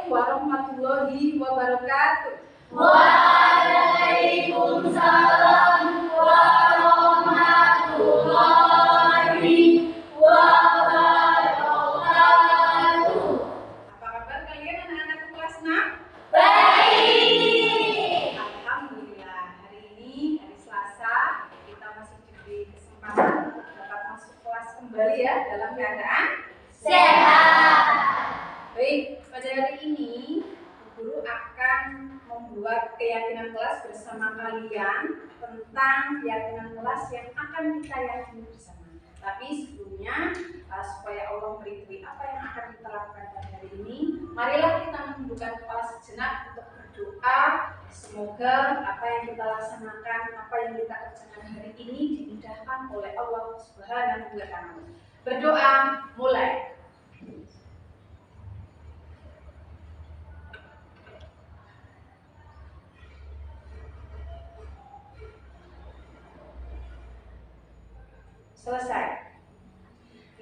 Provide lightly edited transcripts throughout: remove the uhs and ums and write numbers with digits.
Assalamualaikum warahmatullahi wabarakatuh. Waalaikumsalam warahmatullahi wabarakatuh. Apa kabar kalian anak-anak kelas 6? Baik. Alhamdulillah, hari ini hari Selasa kita masih diberi kesempatan dapat masuk kelas kembali ya dalam keadaan Sehat. Baik, pada hari ini guru akan membuat keyakinan kelas bersama kalian tentang keyakinan kelas yang akan kita yakini bersama. Tapi sebelumnya, supaya Allah beritahu apa yang akan kita lakukan pada hari ini, marilah kita menundukkan kepala sejenak untuk berdoa. Semoga apa yang kita laksanakan, apa yang kita kerjakan hari ini dimudahkan oleh Allah Subhanahu wa Ta'ala. Berdoa, mulai. Selesai.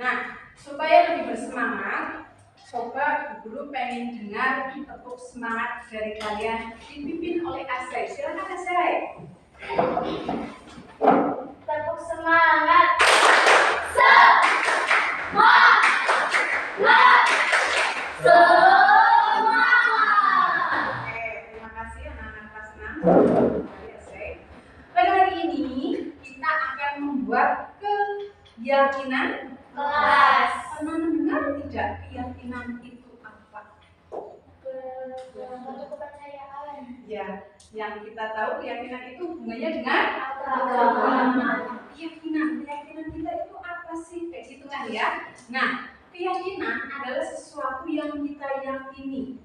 Nah, supaya lebih bersemangat, coba guru pengen dengar tepuk semangat dari kalian dipimpin oleh Asai. Silakan Asai. Tepuk semangat. Semangat. Oke, terima kasih anak-anak kelas 6. Pada hari ini kita akan membuat keyakinan Kelas. Pernah mendengar tidak keyakinan itu apa? Suatu kepercayaan. Ya, yang kita tahu keyakinan itu hubungannya dengan Agama. keyakinan kita itu apa sih? Kayak gitu kan ya. Nah, keyakinan adalah sesuatu yang kita yakini.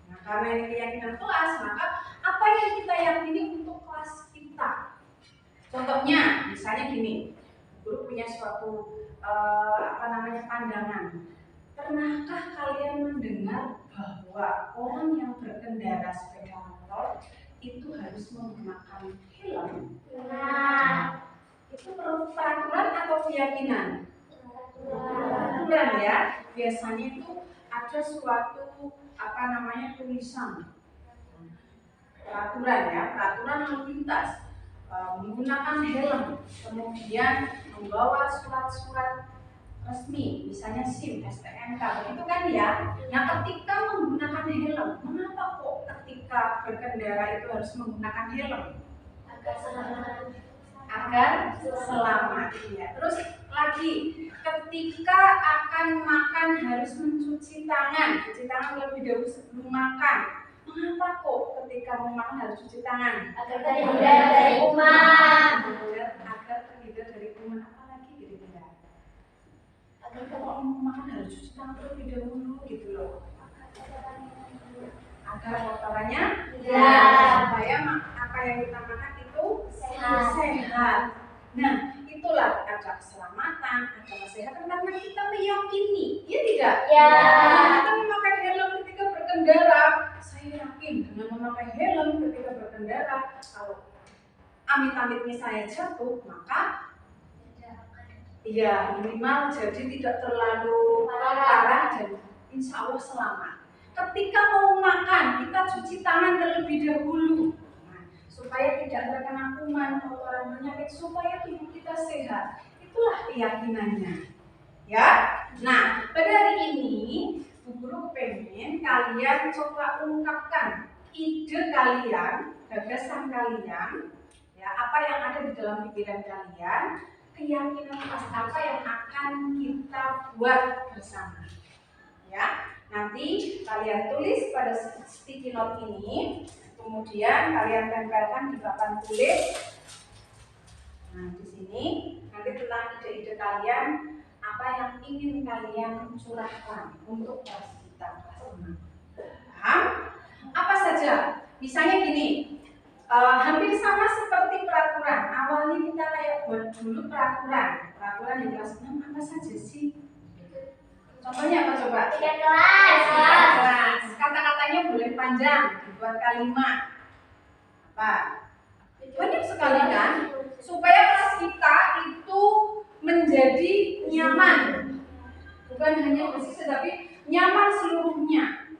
Nah, karena ini keyakinan kelas, maka apa yang kita yakini untuk kelas kita? Contohnya, misalnya gini, guru punya suatu pandangan. Pernahkah kalian mendengar bahwa orang yang berkendara sepeda motor itu harus menggunakan helm? Nah, Itu peraturan atau keyakinan? Peraturan ya. Biasanya itu ada suatu tulisan. Peraturan ya, peraturan lalu lintas. Menggunakan helm, kemudian membawa surat-surat resmi, misalnya SIM, STNK, begitu kan ya. Nah, ketika menggunakan helm, mengapa kok ketika berkendara itu harus menggunakan helm? Agar selamat. Ya. Terus lagi, ketika akan makan harus mencuci tangan terlebih dahulu sebelum makan. Mengapa kok ketika mau makan harus cuci tangan? agar terhindar dari kuman. Agar terhindar dari kuman. Apa lagi kira-kira? Agar kalau mau makan harus cuci tangan terlebih dahulu gitu loh. Agar kotorannya supaya apa yang kita makan itu sehat. Nah, itulah ada keselamatan, ada kesehatan karena kita meyakini, ya tidak? Ya. Kita memakai helm ketika berkendara. Saya yakin dengan memakai helm ketika berkendara, kalau amit-amitnya saya jatuh, maka ya minimal jadi tidak terlalu parah dan insya Allah selamat. Ketika mau makan, kita cuci tangan terlebih dahulu. Supaya tidak terkena kuman, kotoran, penyakit, supaya tubuh kita sehat. Itulah keyakinannya. Ya. Nah, pada hari ini Bu Guru pengen kalian coba ungkapkan ide kalian, gagasan kalian, ya, apa yang ada di dalam pikiran kalian, keyakinan apa yang akan kita buat bersama. Ya. Nanti kalian tulis pada sticky note ini. Kemudian kalian tempelkan di papan tulis. Nah, di sini nanti tentang ide-ide kalian, apa yang ingin kalian curahkan untuk kelas kita. Paham? Apa saja? Misalnya gini, hampir sama seperti peraturan. Awalnya kita kayak buat dulu peraturan di kelas 6 apa saja sih? Contohnya apa coba? Tiga kelas. Kata-katanya boleh panjang, dibuat kalimat. Apa? Banyak sekali kan? Supaya kelas kita itu menjadi nyaman. Bukan hanya bersih, tapi nyaman seluruhnya.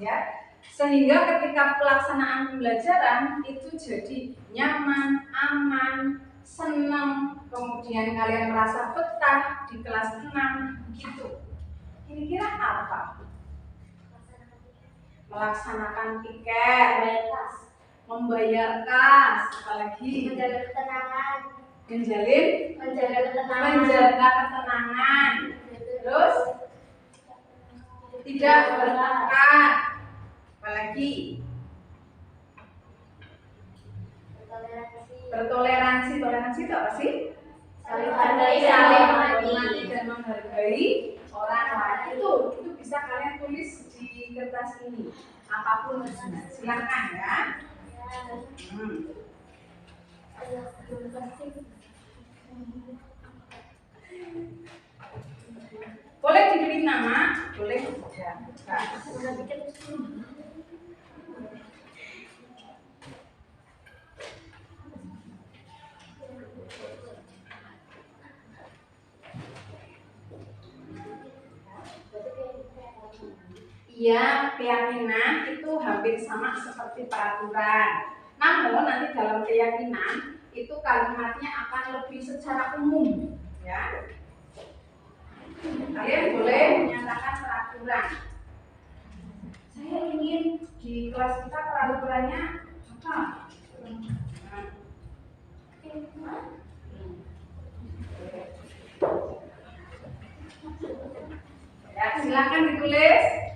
ya. Sehingga ketika pelaksanaan pembelajaran itu jadi nyaman, aman, senang, kemudian kalian merasa betah di kelas 6 gitu. Kira-kira apa? Melaksanakan piket, membayar kas, apalagi menjaga ketenangan, menjaga ketenangan, terus tidak bertengkar, apalagi bertoleransi. Toleransi itu apa sih? saling menghargai, Saling menghormati dan menghargai orang lain. Itu bisa kalian tulis di kertas ini, apapun isinya. Silakan ya. Boleh diberi nama, boleh tidak. Iya, keyakinan itu hampir sama seperti peraturan. Namun nanti dalam keyakinan itu kalimatnya akan lebih secara umum, ya. Kalian boleh menyatakan peraturan. Saya ingin di kelas kita peraturannya apa? Ya, silakan ditulis.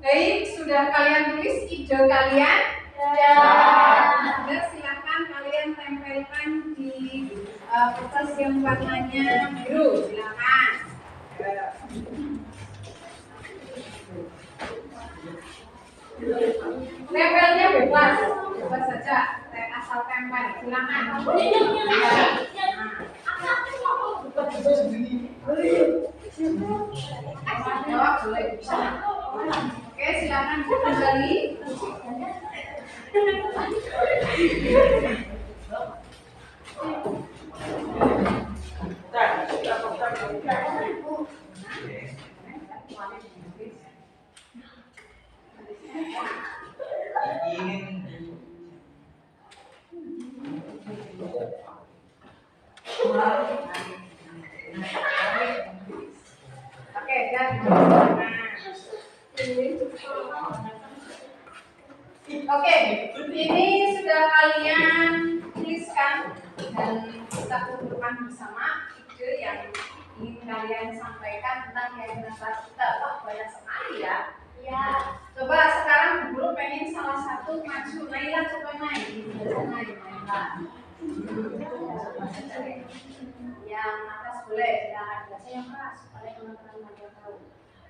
Baik, sudah kalian tulis ide kalian? Sudah, silakan kalian tempelkan di kertas yang warnanya biru. Silakan. Tempelnya bebas, bebas saja. Asal tempel. Silakan. Jawab boleh bisa. Oke, silakan kembali. Oke, dan oke, ini sudah kalian tuliskan dan kita kumpulkan bersama ide yang ingin kalian sampaikan tentang keyakinan kelas kita. Wah, banyak sekali ya. Ya. Coba sekarang Bu Guru pengen salah satu maju. Naila, coba naik. Naila. Yang atas boleh, silakan baca yang keras supaya teman-teman pada tahu.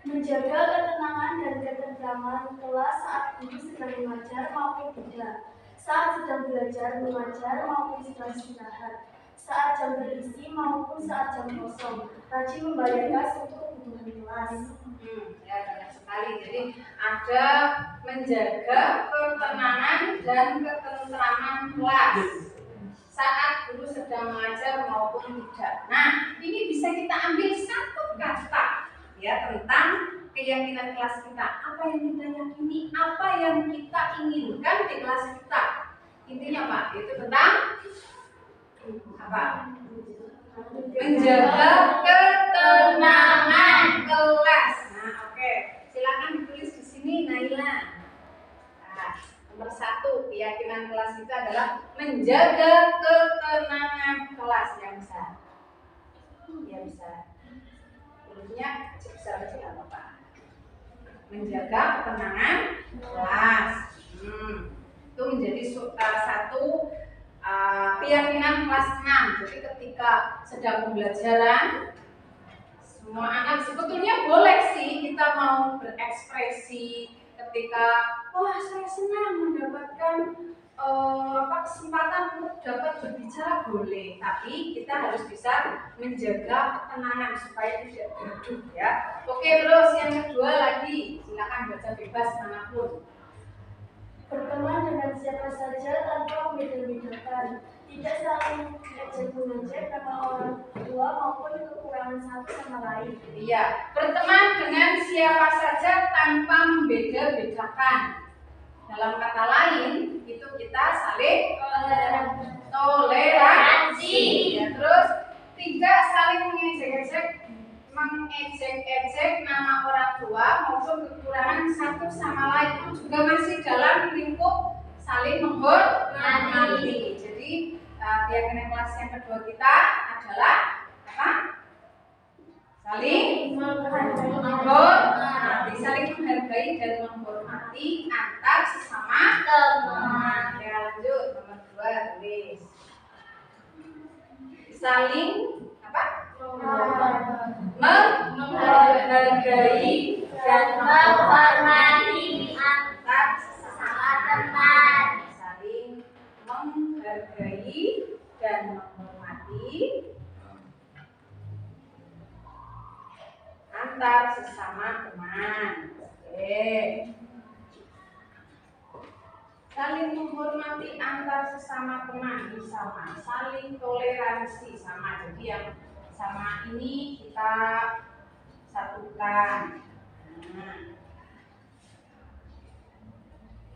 Menjaga ketenangan dan ketentraman kelas saat guru sedang mengajar maupun tidak, saat sedang belajar mengajar maupun sedang istirahat, saat jam berisi maupun saat jam kosong, rajin membayar kas untuk kebutuhan kelas. Ya, banyak sekali. Jadi ada menjaga ketenangan dan ketentraman kelas saat guru sedang mengajar maupun tidak. Nah, ini bisa kita ambil satu kata ya tentang keyakinan kelas kita. Apa yang kita yakini, apa yang kita inginkan di kelas kita. Intinya Pak, itu tentang apa? Menjaga ketenangan kelas. Nah, oke. Silakan ditulis di sini Naila. Nah, nomor 1 keyakinan kelas kita adalah menjaga ketenangan kelas. Yang bisa? Ya bisa. Hurufnya besar-kecil apa Pak? Menjaga ketenangan kelas. Itu menjadi satu keyakinan kelas 6. Jadi ketika sedang pembelajaran, semua anak sebetulnya boleh sih kita mau berekspresi ketika wah saya senang mendapatkan kesempatan untuk dapat berbicara, boleh, tapi kita harus bisa menjaga ketenangan supaya tidak gaduh ya. Oke, terus yang kedua lagi, silakan baca bebas manapun. Berteman dengan siapa saja tanpa membeda-bedakan, tidak saling ejek-mengejek nama orang tua maupun kekurangan satu sama lain. Iya, berteman dengan siapa saja tanpa membeda-bedakan. Dalam kata lain, itu kita saling toleransi. Ya, terus tidak saling mengejek-ejek nama orang tua maupun kekurangan satu sama lain. Itu juga masih dalam lingkup saling menghormati. Jadi keyakinan kelas yang kedua kita adalah apa? Saling menghormati, saling menghargai dan menghormati antar sesama teman. Ya, lanjut nomor 2 tulis. Saling apa? Menghargai dan menghormati antar sesama teman. Saling menghargai dan menghormati antar sesama teman. Oke. Saling menghormati antar sesama teman sama, saling toleransi sama. Jadi yang sama ini kita satukan.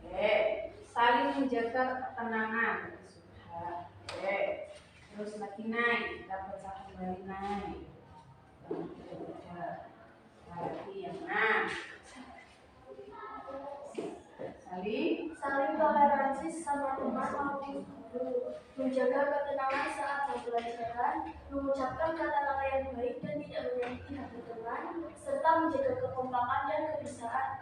Oke. Saling menjaga ketenangan. Sudah. Oke. Terus lagi naik, kita baca kembali naik. Lagi yang saling toleransi sama teman maupun guru, menjaga ketenangan saat pembelajaran, mengucapkan kata-kata yang baik dan tidak menyakiti hati teman, serta menjaga kekompakan dan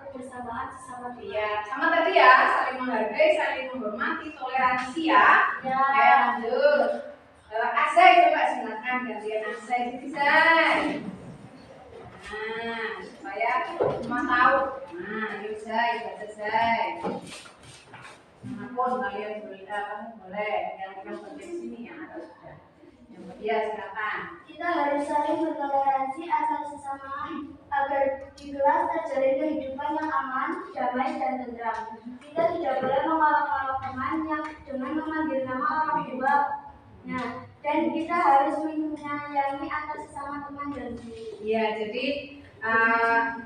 kebersamaan sesama teman. Iya, sama tadi ya, saling menghargai, saling menghormati, toleransi ya. Ya. Oke, lanjut. Asai coba silakan gantian Asai, Zai. Nah, supaya semua tahu. Nah, yuk Zai, baca Zai. Manapun kalian boleh yang bagian sini yang ada sudah. Yang dia silakan. Kita harus saling bertoleransi antar sesama agar di kelas terjalin kehidupan yang aman, damai, dan tentram. Kita tidak boleh mengolok-olok teman yang dengan memanggil nama orang tua. Nah, dan kita harus menyayangi antar sesama teman dan guru. Iya, jadi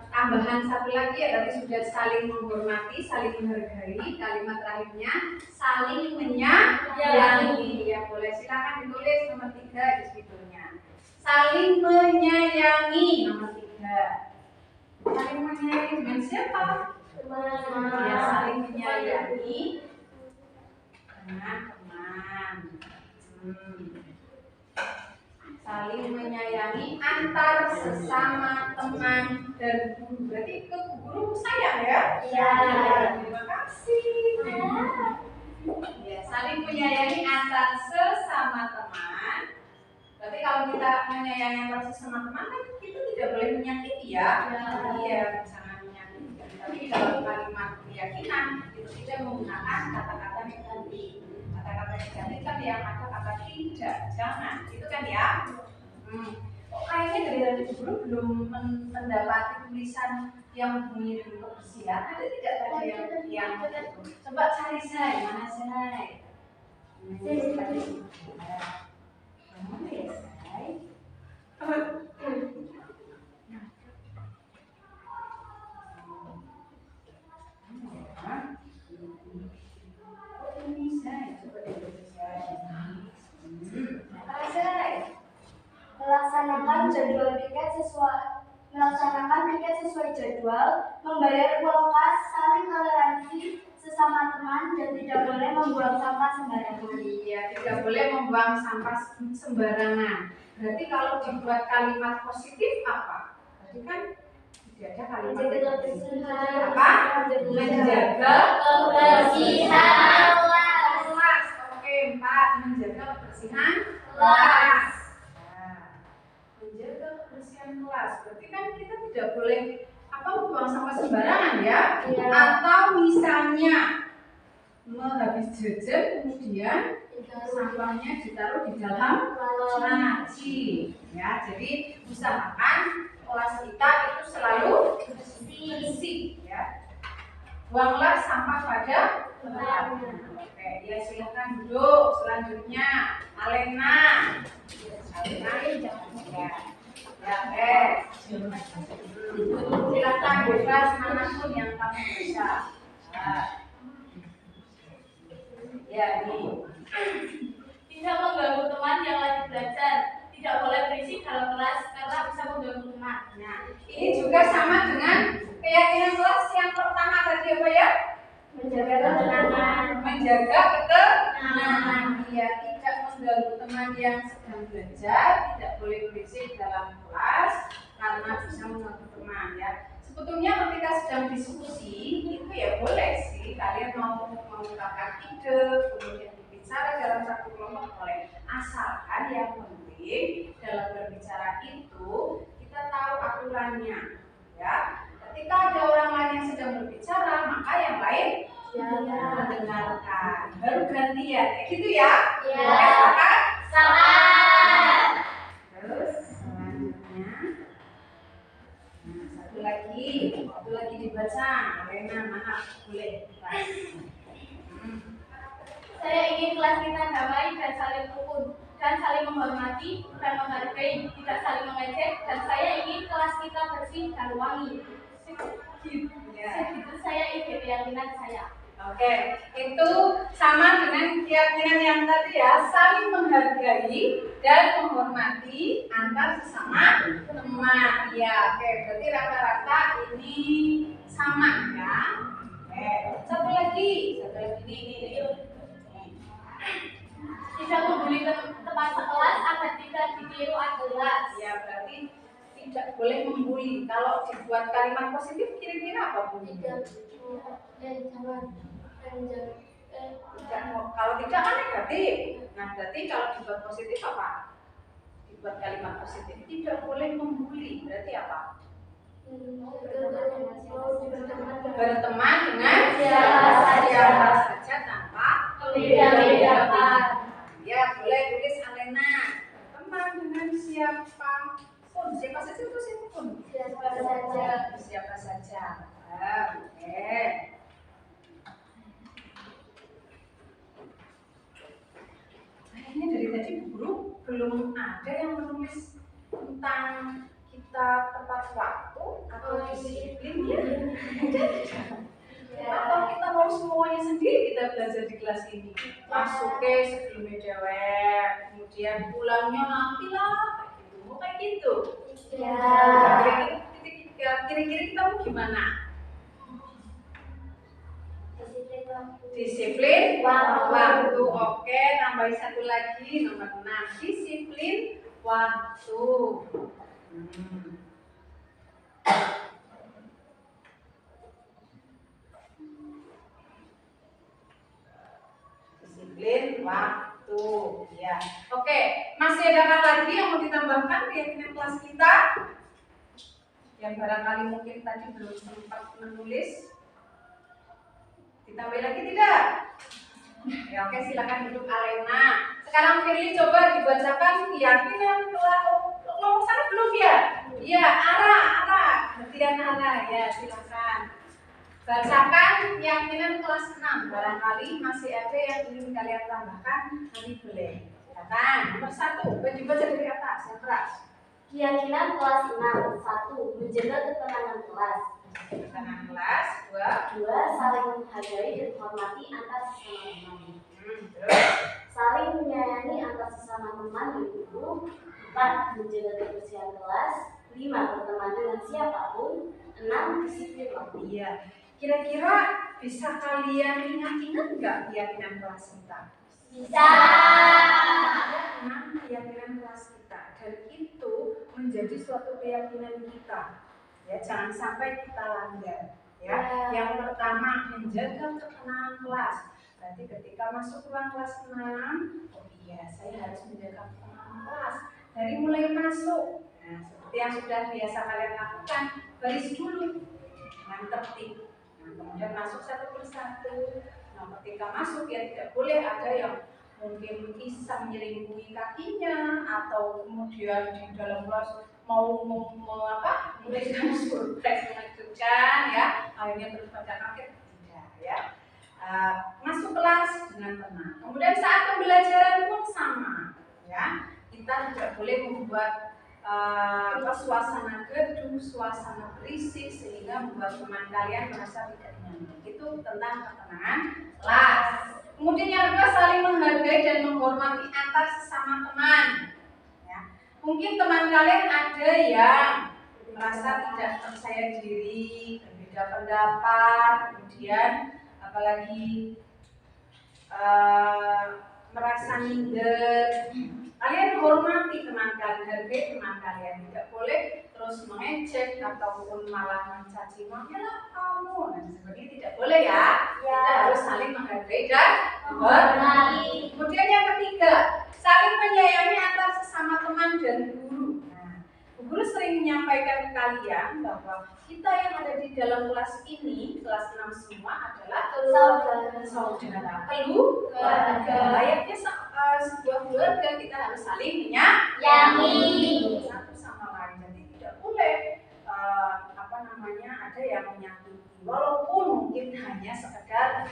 tambahan satu lagi ya, tadi sudah saling menghormati, saling menghargai. Kalimat terakhirnya saling menyayangi. Ya, boleh silakan ditulis nomor 3 di spidolnya. Saling menyayangi nomor 3. Saling menyayangi dengan siapa? Teman. Ya, saling menyayangi dengan teman. Saling menyayangi antar sesama teman dan guru. Berarti ke guru sayang ya? Iya. Terima kasih. Ya, saling menyayangi antar sesama teman. Berarti kalau kita menyayangi antar sesama teman kan kita tidak boleh menyakiti ya? Iya, jangan menyakiti. Tapi dalam kalimat keyakinan itu tidak menggunakan kata-kata negatif. Kata-kata negatif kan yang ada kata tidak, jangan, itu kan ya. Kok kayaknya dari tadi guru belum mendapati tulisan yang bunyi dengan kebersihan? Ada tidak tadi yang coba cari Zai, mana Zai? Mana ya Zai? Ini Zai, coba dilihat Zai. Melaksanakan piket sesuai jadwal, membayar uang kas, saling toleransi sesama teman, dan tidak boleh membuang sampah sembarangan. Iya, tidak boleh membuang sampah sembarangan. Berarti kalau dibuat kalimat positif apa? Berarti kan tidak ada kalimat kebersihan. apa? Menjaga kebersihan kelas. Oke, 4. Menjaga kebersihan kelas. Menjaga kebersihan kelas. Berarti kan kita tidak boleh membuang sampah sembarangan ya? Iya. Atau misalnya habis jajan kemudian sampahnya ditaruh di dalam laci. Ya, jadi usahakan kelas kita itu selalu bersih ya. Buanglah sampah pada tempatnya. Oke. ya silahkan duduk. Selanjutnya Alena. Alena ya. Ya, silakan bebas manapun yang kamu bisa. Ya, nih. Tidak mengganggu teman yang lagi belajar. Tidak boleh berisik dalam kelas karena bisa mengganggu teman. Nah, ini juga sama dengan keyakinan kelas yang pertama tadi apa ya? Menjaga ketenangan. Menjaga ketenangan. Ya, tidak mengganggu teman yang sedang belajar, tidak boleh berisik dalam kelas karena bisa mengganggu teman ya. Sebetulnya ketika sedang diskusi itu ya boleh sih kalian mau mengungkapkan ide, kemudian berbicara dalam satu kelompok boleh, asalkan yang penting dalam berbicara itu kita tahu aturannya ya. Ketika ada orang lain yang sedang berbicara maka yang lain mendengarkan, baru gantian kayak gitu ya. Oke, Sepakat. terus selanjutnya satu lagi dibaca. Alena, mana boleh? Saya ingin kelas kita damai dan saling rukun dan saling menghormati dan menghargai, tidak saling mengejek, dan saya ingin kelas kita bersih dan wangi. Segitu saya ingin keyakinan saya. Oke, itu sama dengan keyakinan yang tadi ya, saling menghargai dan menghormati antar sesama teman. Ya, oke, berarti rata-rata ini sama ya. Oke, satu lagi ini. Tidak membuli teman sekelas agar tidak ditiru kelas. Ya, berarti tidak boleh membuli. Kalau dibuat kalimat positif kira-kira apa Bu? Kalau tidak kan negatif. Nah, berarti kalau dibuat positif apa? Dibuat kalimat positif. Tidak boleh membuli. Berarti apa? Berteman dengan siapa saja tanpa Beda-bedakan. Ya, boleh tulis Alena. Teman dengan siapa pun. Siapa saja itu siapa pun. Siapa saja. Oke. Kayaknya dari tadi guru belum ada yang menulis tentang kita tepat waktu atau disiplin ya. Atau kita mau semuanya sendiri kita belajar di kelas ini. Masuknya sebelumnya dewek, kemudian pulangnya nanti lah kayak gitu. Kira-kira kita mau gimana? Disiplin waktu. Oke, tambahin satu lagi nomor 6. Disiplin waktu. Disiplin waktu. Ya. Oke, masih ada lagi yang mau ditambahkan keyakinan kelas kita? Yang barangkali mungkin tadi belum sempat menulis. Ditambah lagi tidak? Ya, oke, silakan duduk Alena. Sekarang Firly coba dibacakan keyakinan kelompok sana belum ya? Iya, arah. Gantian arah ya, silakan. Bacakan keyakinan kelas 6. Barangkali masih ada yang ingin kalian tambahkan, nanti boleh. Silakan. Nomor 1, baca dari atas yang keras. Keyakinan kelas 6. 1. Menjaga ketenangan kelas. Ketenangan kelas. 2. Saling menghargai dan menghormati antar sesama teman. Terus Saling menyayangi antar sesama teman dan guru. 4. Menjaga kebersihan kelas. 5. Berteman dengan siapapun. 6. Disiplin waktu. iya. Kira-kira bisa kalian ingat nggak keyakinan kelas kita? Bisa. 6 keyakinan kelas kita, dan itu menjadi suatu keyakinan kita. Ya, jangan sampai kita langgar. Ya, yang pertama menjaga ketenangan kelas. Berarti ketika masuk ruang kelas 6, oh iya, saya harus menjaga ketenangan kelas dari mulai masuk. Nah, seperti yang sudah biasa kalian lakukan, baris dulu dengan tertib. Nah, kemudian masuk satu persatu. Nah, ketika masuk ya tidak boleh ada yang mungkin bisa menyeringkui kakinya atau kemudian di dalam kelas mau memberikan surprise mengejutkan ya, akhirnya terus pada kaget tidak ya. masuk kelas dengan tenang. Kemudian saat pembelajaran pun sama, ya. Kita tidak boleh membuat suasana gaduh, suasana berisik sehingga membuat teman kalian merasa tidak nyaman. Itu tentang ketenangan kelas. Kemudian yang kedua, saling menghargai dan menghormati antar sesama teman. Ya. Mungkin teman kalian ada yang merasa tidak percaya diri, berbeda pendapat, kemudian apalagi merasa minder. Kalian hormati teman kalian, hargai teman kalian. Tidak boleh terus mengejek ataupun malah mencaci maki lah kamu. Nah, seperti ini tidak boleh ya. Kita harus saling menghargai dan menghormati. Kemudian yang ketiga, saling menyayangi antar sesama teman dan guru. Nah, guru sering menyampaikan ke kalian bahwa kita yang ada di dalam kelas ini, kelas 6 semua adalah saudara, keluarga. Layaknya sebuah keluarga, kita harus saling menyayangi satu sama lain. Jadi tidak boleh ada yang menyakiti, walaupun mungkin hanya sekedar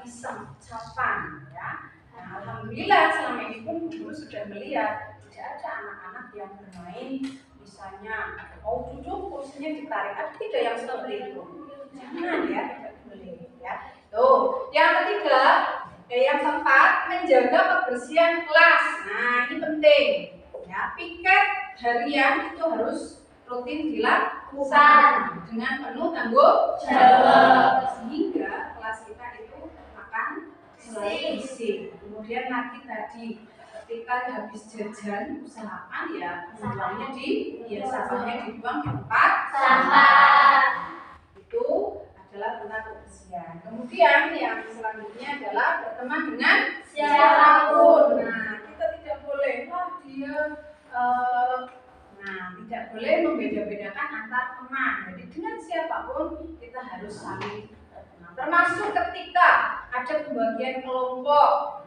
iseng ucapan, ya. Nah, alhamdulillah selama ini pun guru sudah melihat tidak ada anak-anak yang bermain, misalnya mau duduk kursinya ditarik, ada tidak yang seperti itu. Jangan ya, tidak boleh ya. Tuh, yang ketiga, yang keempat, menjaga kebersihan kelas. Nah, ini penting ya. Piket harian itu harus rutin dilakukan dengan penuh tanggung jawab sehingga kelas kita itu akan selalu bersih. Kemudian lagi tadi ketika habis jajan usahakan ya buangnya sampahnya dibuang di tempat sampah. Itu adalah tentang kebersihan. Kemudian yang selanjutnya adalah berteman dengan siapapun. Nah, kita tidak boleh dia tidak boleh membeda-bedakan antar teman. Jadi dengan siapapun kita harus saling berteman. Termasuk ketika ada pembagian kelompok.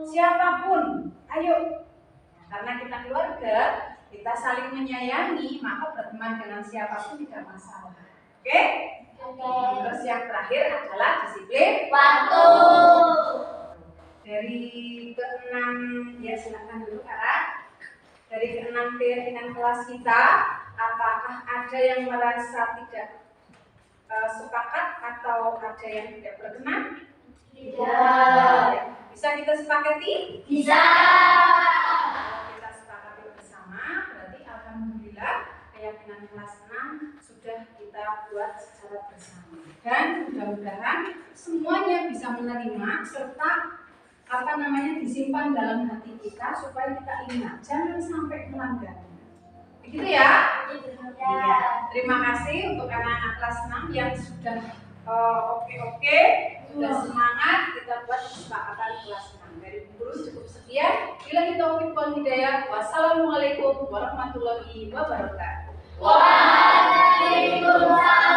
Siapapun, ayo. Karena kita keluarga, kita saling menyayangi, maka berteman dengan siapapun tidak masalah. Oke? Terus yang terakhir adalah disiplin waktu. Dari ke-6, ya silakan dulu Kak. Dari ke-6 keyakinan kelas kita, apakah ada yang merasa tidak sepakat atau ada yang tidak berkenan? Tidak. Bisa kita sepakati? Bisa. Kalau kita sepakati bersama, berarti alhamdulillah keyakinan kelas 6 sudah kita buat secara bersama. Dan mudah-mudahan semuanya bisa menerima serta disimpan dalam hati kita supaya kita ingat, jangan sampai melanggar. Begitu ya? Iya. Terima kasih untuk anak-anak kelas 6 yang sudah oke, sudah semangat kita buat kesepakatan kelas 6. Dari guru cukup sekian. Bila kita wal hidayah. Wassalamualaikum warahmatullahi wabarakatuh. Waalaikumsalam.